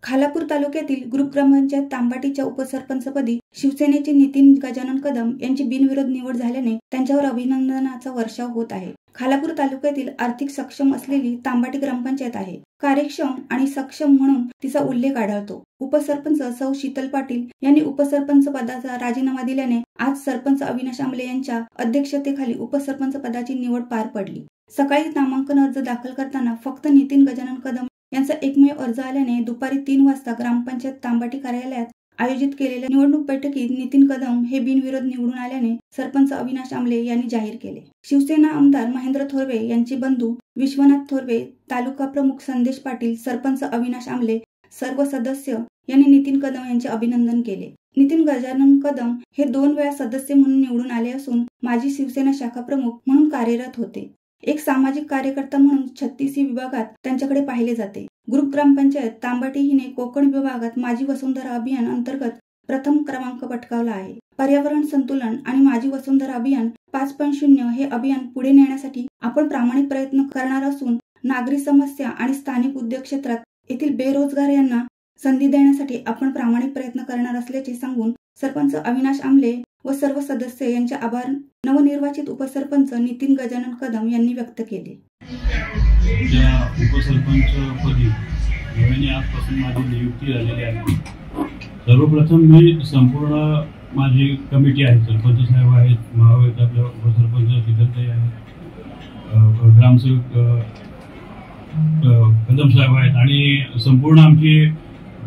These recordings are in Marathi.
खालापूर तालुक्यातील ग्रुप ग्रामपंचायत तांबाटीच्या उपसरपंचपदी शिवसेनेचे नितीन गजानन कदम यांची बिनविरोध निवड झाल्याने त्यांच्यावर अभिनंदनाचा वर्षाव होत आहे। खालापूर तालुक्यातील आर्थिक सक्षम असलेली तांबाटी ग्रामपंचायत आहे। कार्यक्षम आणि सक्षम म्हणून तिचा उल्लेख आढळतो। उपसरपंच सौ शीतल पाटील यांनी उपसरपंच पदाचा राजीनामा दिल्याने आज सरपंच अविनाश आमले यांच्या अध्यक्षतेखाली उपसरपंच पदाची निवड पार पडली। सकाळी नामांकन अर्ज दाखल करताना फक्त नितीन गजानन कदम यांचा एकमेव अर्ज आल्याने दुपारी 3 वाजता ग्रामपंचायत तांबाटी कार्यालयात आयोजित केलेल्या निवडणूक बैठकीत नितीन कदम हे बिनविरोध निवडून आल्याने सरपंच अविनाश आमले यांनी जाहीर केले। शिवसेना आमदार महेंद्र थोरवे यांचे बंधू विश्वनाथ थोरवे, तालुका प्रमुख संदेश पाटील, सरपंच अविनाश आमले, सर्व सदस्य यांनी नितीन कदम यांचे अभिनंदन केले। नितीन गजानन कदम हे 2 वेळा सदस्य म्हणून निवडून आले असून माजी शिवसेना शाखा प्रमुख म्हणून कार्यरत होते। एक सामाजिक कार्यकर्ता म्हणून 36 विभागात त्यांच्याकडे पाहिले जाते। ग्रुप ग्रामपंचायत तांबाटी हिने कोकण विभागात माझी वसुंधरा अभियान अंतर्गत प्रथम क्रमांक पटकावला आहे। पर्यावरण संतुलन आणि माझी वसुंधरा अभियान 5.0 हे अभियान पुढे नेण्यासाठी आपण प्रामाणिक प्रयत्न करणार असून नागरी समस्या आणि स्थानिक उद्योग क्षेत्रात येथील बेरोजगार यांना संधी देण्यासाठी आपण प्रामाणिक प्रयत्न करणार असल्याचे सांगून सरपंच अविनाश आमले व सर्व सदस्य यांचे आभार नवनिर्वाचित उपसरपंच नितीन गजानन कदम यांनी व्यक्त केले। उपसरपंच पदी आजपासून माझी नियुक्ती झालेली आहे। सर्वप्रथम मी संपूर्ण माझी कमिटी आहे, सरपंच साहेब आहेत, महावेत आपल्या उपसरपंच शीतलताई आहेत, ग्रामसेवक कदम साहेब आहेत आणि संपूर्ण आमची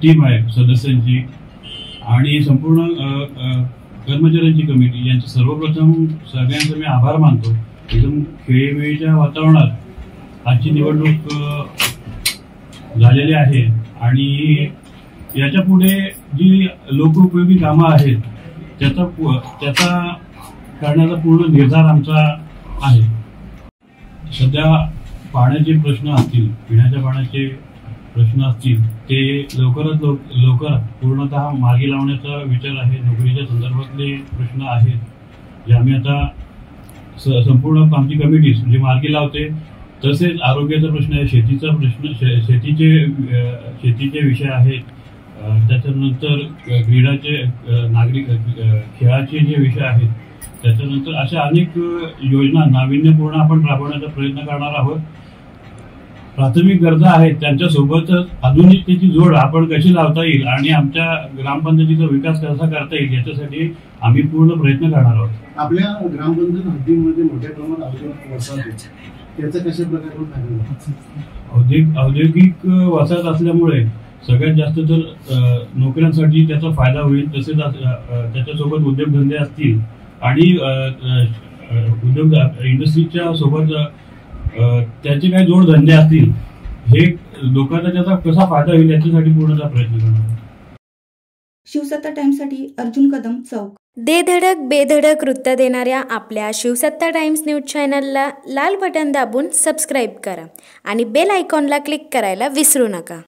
टीम आहे सदस्यांची आणि संपूर्ण कर्मचाऱ्यांची कमिटी यांचे सर्वप्रथम सगळ्यांचा मी आभार मानतो। एकदम खेळीमेळीच्या वातावरणात आजची निवडणूक झालेली आहे आणि याच्या पुढे जी लोकोपयोगी कामं आहेत त्याचा करण्याचा पूर्ण निर्धार आमचा आहे। सध्या पाण्याचे प्रश्न असतील, पिण्याच्या पाण्याचे प्रश्न असतील, ते लवकरात लवकर पूर्णतः मार्गी लावण्याचा विचार आहे। नोकरीच्या संदर्भातले प्रश्न आहेत जे आम्ही आता संपूर्ण आमची कमिटी जी मार्गी लावते। तसेच आरोग्याचा प्रश्न आहे, शेतीचा प्रश्न, शेतीचे विषय आहेत, त्याच्यानंतर क्रीडाचे नागरिक खेळाचे जे विषय आहेत, त्याच्यानंतर अशा अनेक योजना नाविन्यपूर्ण आपण राबवण्याचा प्रयत्न करणार आहोत। प्राथमिक गरजा आहेत त्यांच्यासोबतच आधुनिकतेची जोड आपण कशी लावता येईल आणि आमच्या ग्रामपंचायतीचा विकास कसा करता येईल याच्यासाठी आम्ही पूर्ण प्रयत्न करणार आहोत। आपल्या ग्रामपंचायत हद्दीमध्ये मोठ्या प्रमाणात औद्योगिक वसाहत आहे, त्याचा कशा प्रकारे फायदा? औद्योगिक वसाहत असल्यामुळे सगळ्यात जास्त तर नोकऱ्यांसाठी त्याचा फायदा होईल। तसेच त्याच्यासोबत उद्योगधंदे असतील आणि उद्योग इंडस्ट्रीच्या सोबत त्याचे काही जोडधंदे असतील, हे लोकांना त्याचा कसा फायदा होईल याच्यासाठी पूर्णतः प्रयत्न करणार। शिवसत्ता टाइम्ससाठी अर्जुन कदम, चौक। दे धडक बेधडक वृत्त देणाऱ्या आपल्या शिवसत्ता टाइम्स न्यूज चॅनलला लाल बटन दाबून सबस्क्राईब करा आणि बेल आयकॉनला क्लिक करायला विसरू नका।